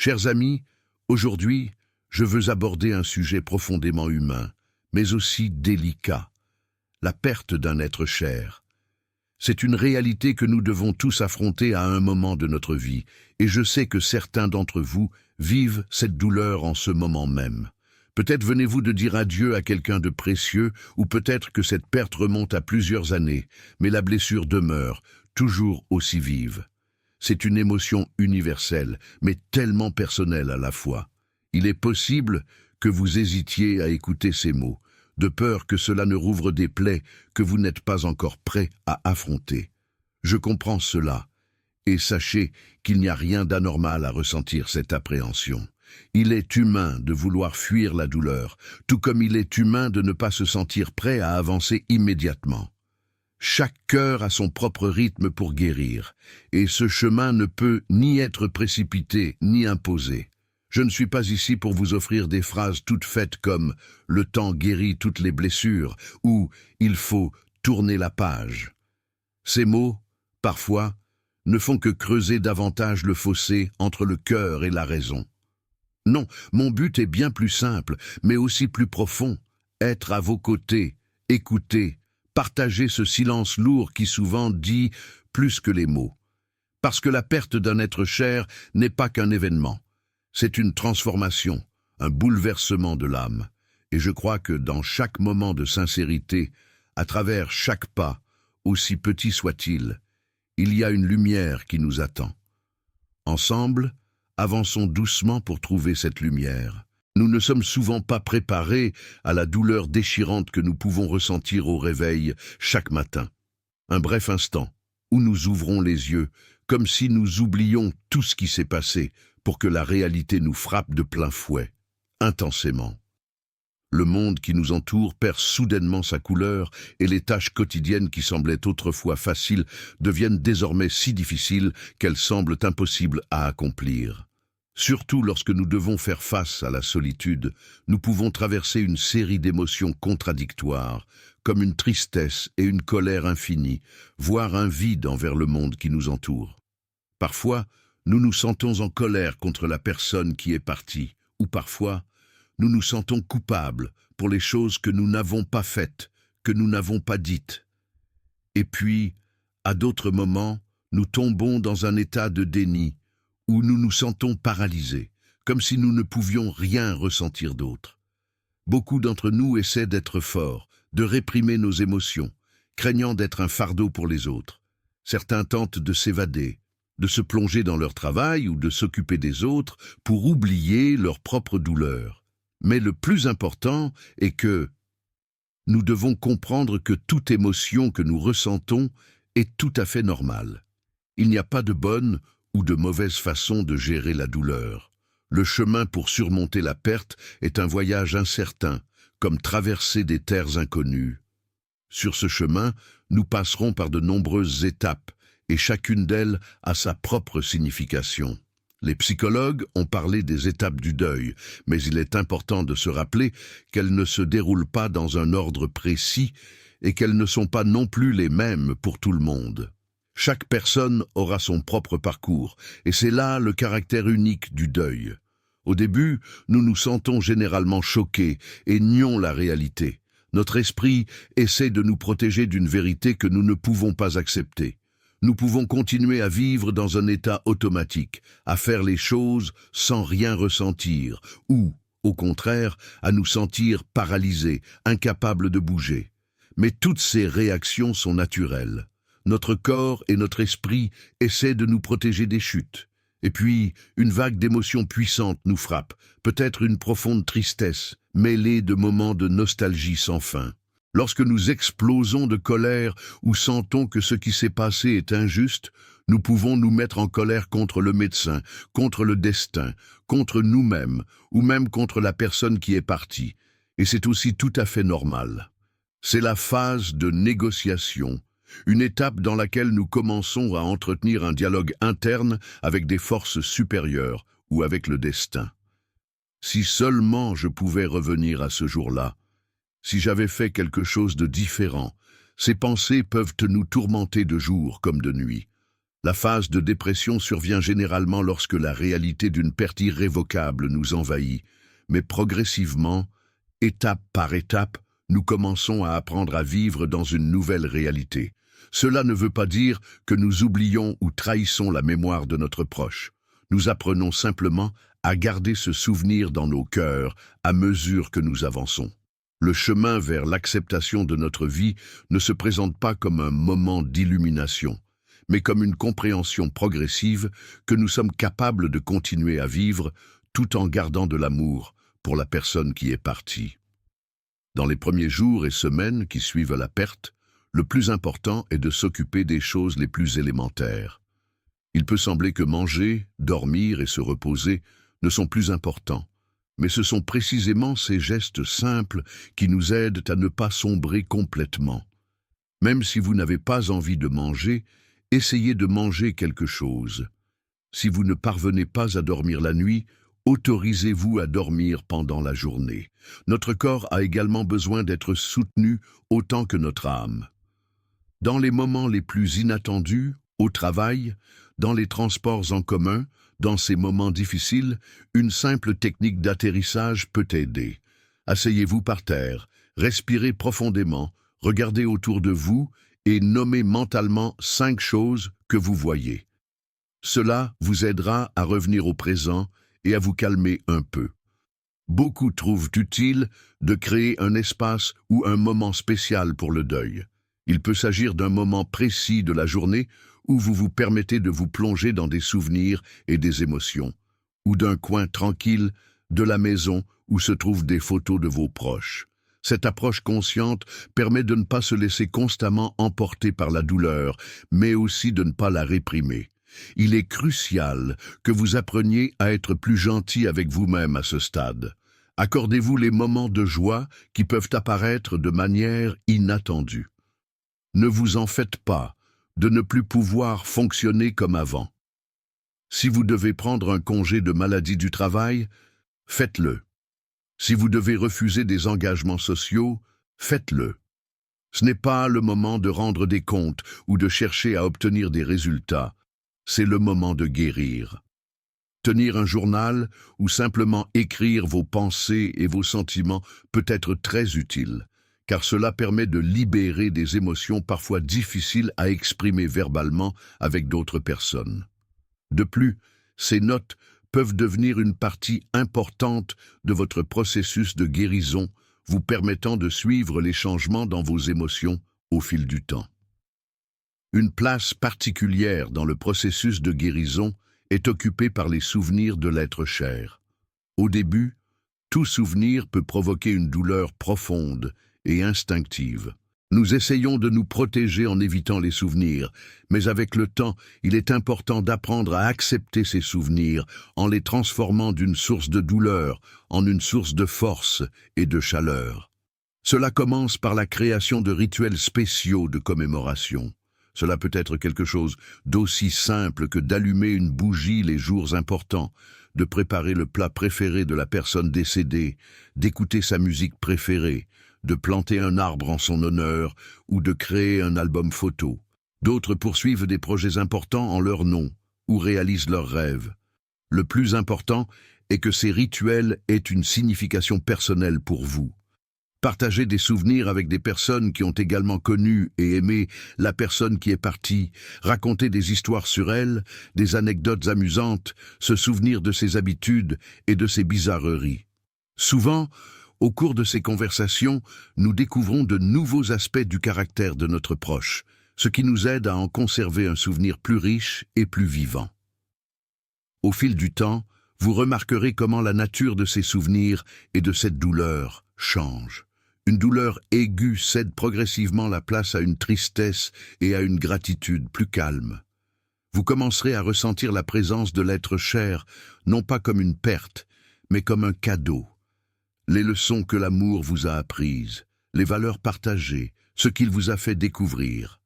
Chers amis, aujourd'hui, je veux aborder un sujet profondément humain, mais aussi délicat, la perte d'un être cher. C'est une réalité que nous devons tous affronter à un moment de notre vie, et je sais que certains d'entre vous vivent cette douleur en ce moment même. Peut-être venez-vous de dire adieu à quelqu'un de précieux, ou peut-être que cette perte remonte à plusieurs années, mais la blessure demeure, toujours aussi vive. C'est une émotion universelle, mais tellement personnelle à la fois. Il est possible que vous hésitiez à écouter ces mots, de peur que cela ne rouvre des plaies que vous n'êtes pas encore prêt à affronter. Je comprends cela, et sachez qu'il n'y a rien d'anormal à ressentir cette appréhension. Il est humain de vouloir fuir la douleur, tout comme il est humain de ne pas se sentir prêt à avancer immédiatement. Chaque cœur a son propre rythme pour guérir, et ce chemin ne peut ni être précipité ni imposé. Je ne suis pas ici pour vous offrir des phrases toutes faites comme « le temps guérit toutes les blessures » ou « il faut tourner la page ». Ces mots, parfois, ne font que creuser davantage le fossé entre le cœur et la raison. Non, mon but est bien plus simple, mais aussi plus profond. Être à vos côtés, écouter, partager ce silence lourd qui souvent dit plus que les mots. Parce que la perte d'un être cher n'est pas qu'un événement. C'est une transformation, un bouleversement de l'âme. Et je crois que dans chaque moment de sincérité, à travers chaque pas, aussi petit soit-il, il y a une lumière qui nous attend. Ensemble, avançons doucement pour trouver cette lumière. Nous ne sommes souvent pas préparés à la douleur déchirante que nous pouvons ressentir au réveil chaque matin. Un bref instant où nous ouvrons les yeux, comme si nous oublions tout ce qui s'est passé pour que la réalité nous frappe de plein fouet, intensément. Le monde qui nous entoure perd soudainement sa couleur et les tâches quotidiennes qui semblaient autrefois faciles deviennent désormais si difficiles qu'elles semblent impossibles à accomplir. Surtout lorsque nous devons faire face à la solitude, nous pouvons traverser une série d'émotions contradictoires, comme une tristesse et une colère infinie, voire un vide envers le monde qui nous entoure. Parfois, nous nous sentons en colère contre la personne qui est partie, ou parfois, nous nous sentons coupables pour les choses que nous n'avons pas faites, que nous n'avons pas dites. Et puis, à d'autres moments, nous tombons dans un état de déni, où nous nous sentons paralysés, comme si nous ne pouvions rien ressentir d'autre. Beaucoup d'entre nous essaient d'être forts, de réprimer nos émotions, craignant d'être un fardeau pour les autres. Certains tentent de s'évader, de se plonger dans leur travail ou de s'occuper des autres pour oublier leur propre douleur. Mais le plus important est que nous devons comprendre que toute émotion que nous ressentons est tout à fait normale. Il n'y a pas de bonne ou de mauvaise façon de gérer la douleur. Le chemin pour surmonter la perte est un voyage incertain, comme traverser des terres inconnues. Sur ce chemin, nous passerons par de nombreuses étapes, et chacune d'elles a sa propre signification. Les psychologues ont parlé des étapes du deuil, mais il est important de se rappeler qu'elles ne se déroulent pas dans un ordre précis et qu'elles ne sont pas non plus les mêmes pour tout le monde. Chaque personne aura son propre parcours, et c'est là le caractère unique du deuil. Au début, nous nous sentons généralement choqués et nions la réalité. Notre esprit essaie de nous protéger d'une vérité que nous ne pouvons pas accepter. Nous pouvons continuer à vivre dans un état automatique, à faire les choses sans rien ressentir, ou, au contraire, à nous sentir paralysés, incapables de bouger. Mais toutes ces réactions sont naturelles. Notre corps et notre esprit essaient de nous protéger des chutes. Et puis, une vague d'émotions puissantes nous frappe, peut-être une profonde tristesse, mêlée de moments de nostalgie sans fin. Lorsque nous explosons de colère ou sentons que ce qui s'est passé est injuste, nous pouvons nous mettre en colère contre le médecin, contre le destin, contre nous-mêmes, ou même contre la personne qui est partie. Et c'est aussi tout à fait normal. C'est la phase de négociation, une étape dans laquelle nous commençons à entretenir un dialogue interne avec des forces supérieures ou avec le destin. Si seulement je pouvais revenir à ce jour-là, si j'avais fait quelque chose de différent, ces pensées peuvent nous tourmenter de jour comme de nuit. La phase de dépression survient généralement lorsque la réalité d'une perte irrévocable nous envahit, mais progressivement, étape par étape, nous commençons à apprendre à vivre dans une nouvelle réalité. Cela ne veut pas dire que nous oublions ou trahissons la mémoire de notre proche. Nous apprenons simplement à garder ce souvenir dans nos cœurs à mesure que nous avançons. Le chemin vers l'acceptation de notre vie ne se présente pas comme un moment d'illumination, mais comme une compréhension progressive que nous sommes capables de continuer à vivre tout en gardant de l'amour pour la personne qui est partie. Dans les premiers jours et semaines qui suivent la perte, le plus important est de s'occuper des choses les plus élémentaires. Il peut sembler que manger, dormir et se reposer ne sont plus importants, mais ce sont précisément ces gestes simples qui nous aident à ne pas sombrer complètement. Même si vous n'avez pas envie de manger, essayez de manger quelque chose. Si vous ne parvenez pas à dormir la nuit, autorisez-vous à dormir pendant la journée. Notre corps a également besoin d'être soutenu autant que notre âme. Dans les moments les plus inattendus, au travail, dans les transports en commun, dans ces moments difficiles, une simple technique d'atterrissage peut aider. Asseyez-vous par terre, respirez profondément, regardez autour de vous et nommez mentalement 5 choses que vous voyez. Cela vous aidera à revenir au présent et à vous calmer un peu. Beaucoup trouvent utile de créer un espace ou un moment spécial pour le deuil. Il peut s'agir d'un moment précis de la journée où vous vous permettez de vous plonger dans des souvenirs et des émotions, ou d'un coin tranquille de la maison où se trouvent des photos de vos proches. Cette approche consciente permet de ne pas se laisser constamment emporter par la douleur, mais aussi de ne pas la réprimer. Il est crucial que vous appreniez à être plus gentil avec vous-même à ce stade. Accordez-vous les moments de joie qui peuvent apparaître de manière inattendue. Ne vous en faites pas de ne plus pouvoir fonctionner comme avant. Si vous devez prendre un congé de maladie du travail, faites-le. Si vous devez refuser des engagements sociaux, faites-le. Ce n'est pas le moment de rendre des comptes ou de chercher à obtenir des résultats. C'est le moment de guérir. Tenir un journal ou simplement écrire vos pensées et vos sentiments peut être très utile, car cela permet de libérer des émotions parfois difficiles à exprimer verbalement avec d'autres personnes. De plus, ces notes peuvent devenir une partie importante de votre processus de guérison, vous permettant de suivre les changements dans vos émotions au fil du temps. Une place particulière dans le processus de guérison est occupée par les souvenirs de l'être cher. Au début, tout souvenir peut provoquer une douleur profonde et instinctive. Nous essayons de nous protéger en évitant les souvenirs, mais avec le temps, il est important d'apprendre à accepter ces souvenirs en les transformant d'une source de douleur en une source de force et de chaleur. Cela commence par la création de rituels spéciaux de commémoration. Cela peut être quelque chose d'aussi simple que d'allumer une bougie les jours importants, de préparer le plat préféré de la personne décédée, d'écouter sa musique préférée, de planter un arbre en son honneur ou de créer un album photo. D'autres poursuivent des projets importants en leur nom ou réalisent leurs rêves. Le plus important est que ces rituels aient une signification personnelle pour vous. Partagez des souvenirs avec des personnes qui ont également connu et aimé la personne qui est partie. Racontez des histoires sur elle, des anecdotes amusantes, se souvenir de ses habitudes et de ses bizarreries. Souvent, au cours de ces conversations, nous découvrons de nouveaux aspects du caractère de notre proche, ce qui nous aide à en conserver un souvenir plus riche et plus vivant. Au fil du temps, vous remarquerez comment la nature de ces souvenirs et de cette douleur change. Une douleur aiguë cède progressivement la place à une tristesse et à une gratitude plus calme. Vous commencerez à ressentir la présence de l'être cher, non pas comme une perte, mais comme un cadeau. Les leçons que l'amour vous a apprises, les valeurs partagées, ce qu'il vous a fait découvrir.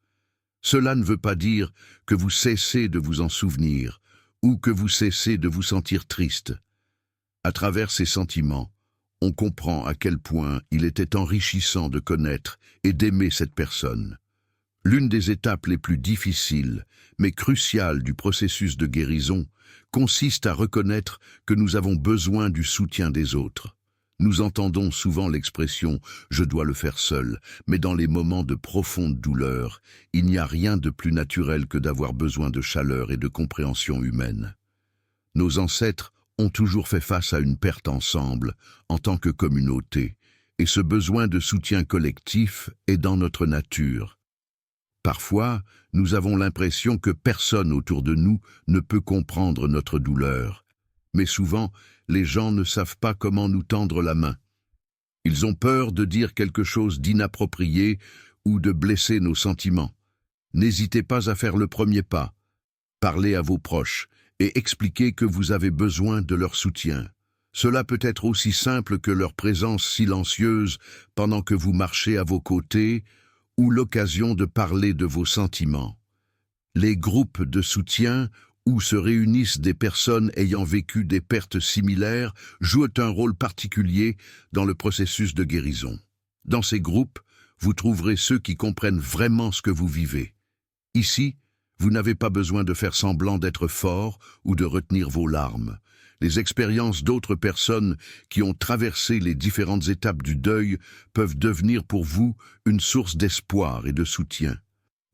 Cela ne veut pas dire que vous cessez de vous en souvenir ou que vous cessez de vous sentir triste. À travers ces sentiments, on comprend à quel point il était enrichissant de connaître et d'aimer cette personne. L'une des étapes les plus difficiles, mais cruciales du processus de guérison, consiste à reconnaître que nous avons besoin du soutien des autres. Nous entendons souvent l'expression « je dois le faire seul », mais dans les moments de profonde douleur, il n'y a rien de plus naturel que d'avoir besoin de chaleur et de compréhension humaine. Nos ancêtres ont toujours fait face à une perte ensemble, en tant que communauté, et ce besoin de soutien collectif est dans notre nature. Parfois, nous avons l'impression que personne autour de nous ne peut comprendre notre douleur, mais souvent, les gens ne savent pas comment nous tendre la main. Ils ont peur de dire quelque chose d'inapproprié ou de blesser nos sentiments. N'hésitez pas à faire le premier pas. Parlez à vos proches et expliquez que vous avez besoin de leur soutien. Cela peut être aussi simple que leur présence silencieuse pendant que vous marchez à vos côtés ou l'occasion de parler de vos sentiments. Les groupes de soutien où se réunissent des personnes ayant vécu des pertes similaires jouent un rôle particulier dans le processus de guérison. Dans ces groupes, vous trouverez ceux qui comprennent vraiment ce que vous vivez. Ici, vous n'avez pas besoin de faire semblant d'être fort ou de retenir vos larmes. Les expériences d'autres personnes qui ont traversé les différentes étapes du deuil peuvent devenir pour vous une source d'espoir et de soutien.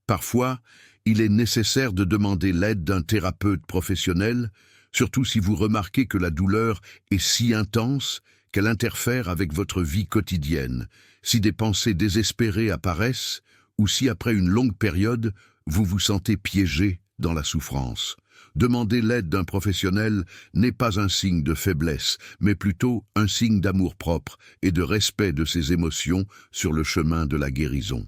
Parfois, il est nécessaire de demander l'aide d'un thérapeute professionnel, surtout si vous remarquez que la douleur est si intense qu'elle interfère avec votre vie quotidienne, si des pensées désespérées apparaissent ou si après une longue période, vous vous sentez piégé dans la souffrance. Demander l'aide d'un professionnel n'est pas un signe de faiblesse, mais plutôt un signe d'amour-propre et de respect de ses émotions sur le chemin de la guérison.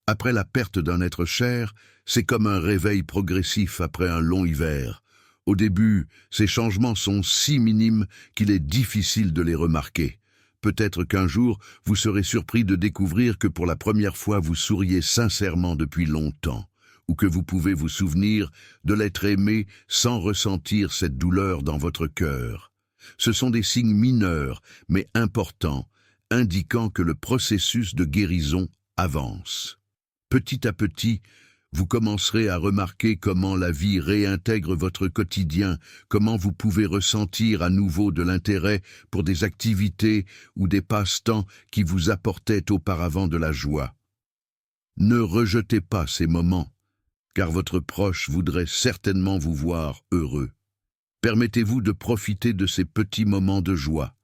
Après la perte d'un être cher, c'est comme un réveil progressif après un long hiver. Au début, ces changements sont si minimes qu'il est difficile de les remarquer. Peut-être qu'un jour, vous serez surpris de découvrir que pour la première fois vous souriez sincèrement depuis longtemps, ou que vous pouvez vous souvenir de l'être aimé sans ressentir cette douleur dans votre cœur. Ce sont des signes mineurs, mais importants, indiquant que le processus de guérison avance. Petit à petit, vous commencerez à remarquer comment la vie réintègre votre quotidien, comment vous pouvez ressentir à nouveau de l'intérêt pour des activités ou des passe-temps qui vous apportaient auparavant de la joie. Ne rejetez pas ces moments, car votre proche voudrait certainement vous voir heureux. Permettez-vous de profiter de ces petits moments de joie.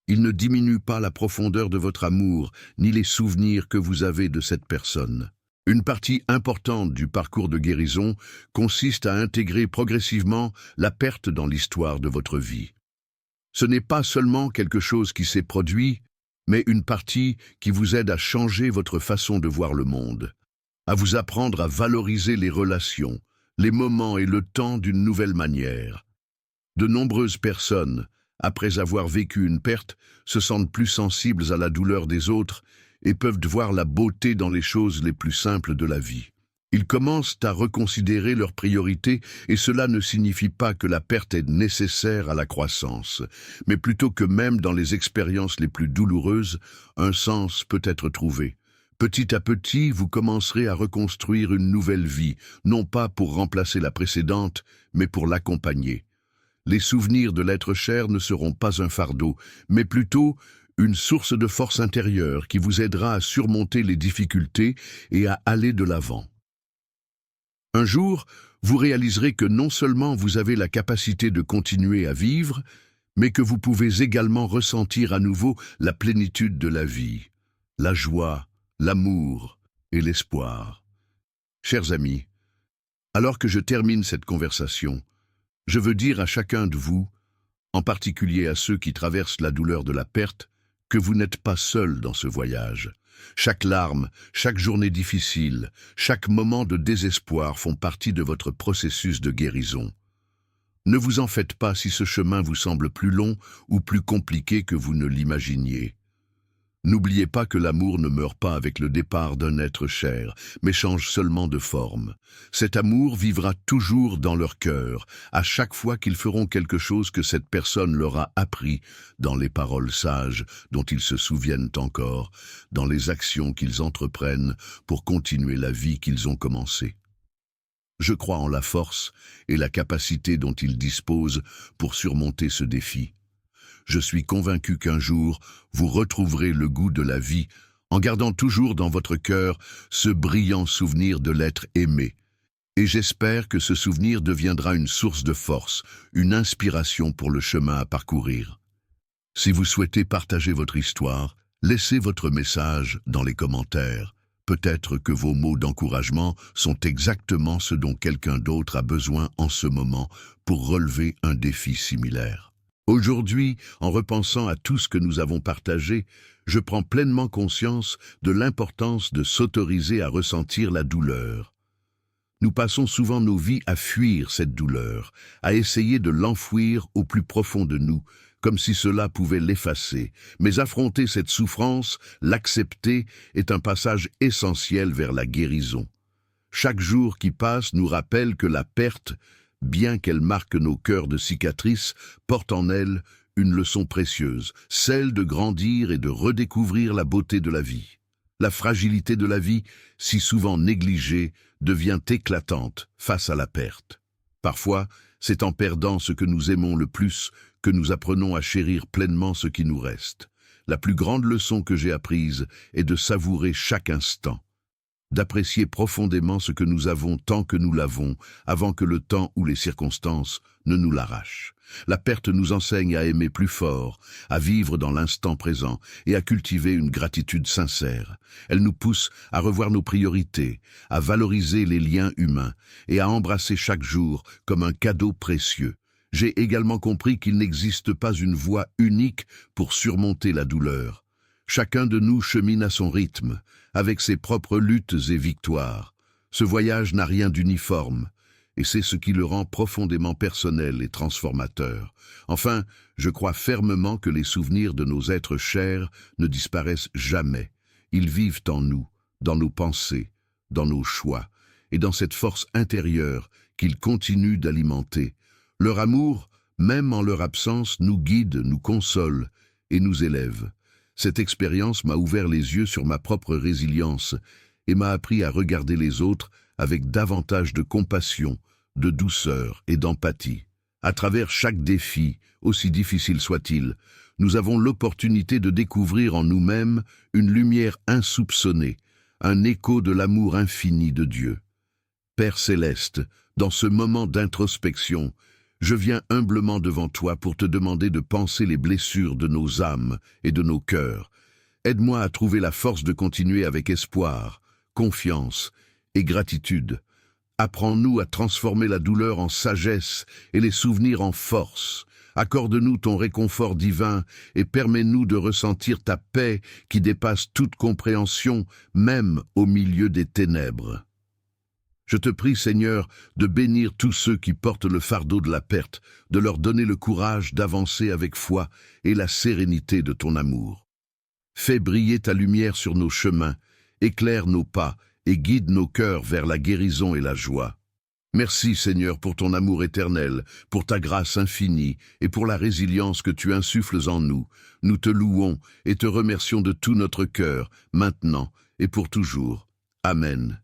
Ils ne diminuent pas la profondeur de votre amour, ni les souvenirs que vous avez de cette personne. Une partie importante du parcours de guérison consiste à intégrer progressivement la perte dans l'histoire de votre vie. Ce n'est pas seulement quelque chose qui s'est produit, mais une partie qui vous aide à changer votre façon de voir le monde, à vous apprendre à valoriser les relations, les moments et le temps d'une nouvelle manière. De nombreuses personnes, après avoir vécu une perte, se sentent plus sensibles à la douleur des autres et peuvent voir la beauté dans les choses les plus simples de la vie. Ils commencent à reconsidérer leurs priorités et cela ne signifie pas que la perte est nécessaire à la croissance, mais plutôt que même dans les expériences les plus douloureuses, un sens peut être trouvé. Petit à petit, vous commencerez à reconstruire une nouvelle vie, non pas pour remplacer la précédente, mais pour l'accompagner. Les souvenirs de l'être cher ne seront pas un fardeau, mais plutôt une source de force intérieure qui vous aidera à surmonter les difficultés et à aller de l'avant. Un jour, vous réaliserez que non seulement vous avez la capacité de continuer à vivre, mais que vous pouvez également ressentir à nouveau la plénitude de la vie, la joie, l'amour et l'espoir. Chers amis, alors que je termine cette conversation, je veux dire à chacun de vous, en particulier à ceux qui traversent la douleur de la perte, que vous n'êtes pas seul dans ce voyage. Chaque larme, chaque journée difficile, chaque moment de désespoir font partie de votre processus de guérison. Ne vous en faites pas si ce chemin vous semble plus long ou plus compliqué que vous ne l'imaginiez. N'oubliez pas que l'amour ne meurt pas avec le départ d'un être cher, mais change seulement de forme. Cet amour vivra toujours dans leur cœur, à chaque fois qu'ils feront quelque chose que cette personne leur a appris, dans les paroles sages dont ils se souviennent encore, dans les actions qu'ils entreprennent pour continuer la vie qu'ils ont commencée. Je crois en la force et la capacité dont ils disposent pour surmonter ce défi. Je suis convaincu qu'un jour, vous retrouverez le goût de la vie en gardant toujours dans votre cœur ce brillant souvenir de l'être aimé. Et j'espère que ce souvenir deviendra une source de force, une inspiration pour le chemin à parcourir. Si vous souhaitez partager votre histoire, laissez votre message dans les commentaires. Peut-être que vos mots d'encouragement sont exactement ce dont quelqu'un d'autre a besoin en ce moment pour relever un défi similaire. Aujourd'hui, en repensant à tout ce que nous avons partagé, je prends pleinement conscience de l'importance de s'autoriser à ressentir la douleur. Nous passons souvent nos vies à fuir cette douleur, à essayer de l'enfouir au plus profond de nous, comme si cela pouvait l'effacer. Mais affronter cette souffrance, l'accepter, est un passage essentiel vers la guérison. Chaque jour qui passe nous rappelle que la perte, bien qu'elle marque nos cœurs de cicatrices, porte en elle une leçon précieuse, celle de grandir et de redécouvrir la beauté de la vie. La fragilité de la vie, si souvent négligée, devient éclatante face à la perte. Parfois, c'est en perdant ce que nous aimons le plus que nous apprenons à chérir pleinement ce qui nous reste. La plus grande leçon que j'ai apprise est de savourer chaque instant, d'apprécier profondément ce que nous avons tant que nous l'avons, avant que le temps ou les circonstances ne nous l'arrachent. La perte nous enseigne à aimer plus fort, à vivre dans l'instant présent et à cultiver une gratitude sincère. Elle nous pousse à revoir nos priorités, à valoriser les liens humains et à embrasser chaque jour comme un cadeau précieux. J'ai également compris qu'il n'existe pas une voie unique pour surmonter la douleur. Chacun de nous chemine à son rythme, avec ses propres luttes et victoires. Ce voyage n'a rien d'uniforme, et c'est ce qui le rend profondément personnel et transformateur. Enfin, je crois fermement que les souvenirs de nos êtres chers ne disparaissent jamais. Ils vivent en nous, dans nos pensées, dans nos choix, et dans cette force intérieure qu'ils continuent d'alimenter. Leur amour, même en leur absence, nous guide, nous console et nous élève. Cette expérience m'a ouvert les yeux sur ma propre résilience et m'a appris à regarder les autres avec davantage de compassion, de douceur et d'empathie. À travers chaque défi, aussi difficile soit-il, nous avons l'opportunité de découvrir en nous-mêmes une lumière insoupçonnée, un écho de l'amour infini de Dieu. Père céleste, dans ce moment d'introspection, je viens humblement devant toi pour te demander de panser les blessures de nos âmes et de nos cœurs. Aide-moi à trouver la force de continuer avec espoir, confiance et gratitude. Apprends-nous à transformer la douleur en sagesse et les souvenirs en force. Accorde-nous ton réconfort divin et permets-nous de ressentir ta paix qui dépasse toute compréhension, même au milieu des ténèbres. Je te prie, Seigneur, de bénir tous ceux qui portent le fardeau de la perte, de leur donner le courage d'avancer avec foi et la sérénité de ton amour. Fais briller ta lumière sur nos chemins, éclaire nos pas et guide nos cœurs vers la guérison et la joie. Merci, Seigneur, pour ton amour éternel, pour ta grâce infinie et pour la résilience que tu insuffles en nous. Nous te louons et te remercions de tout notre cœur, maintenant et pour toujours. Amen.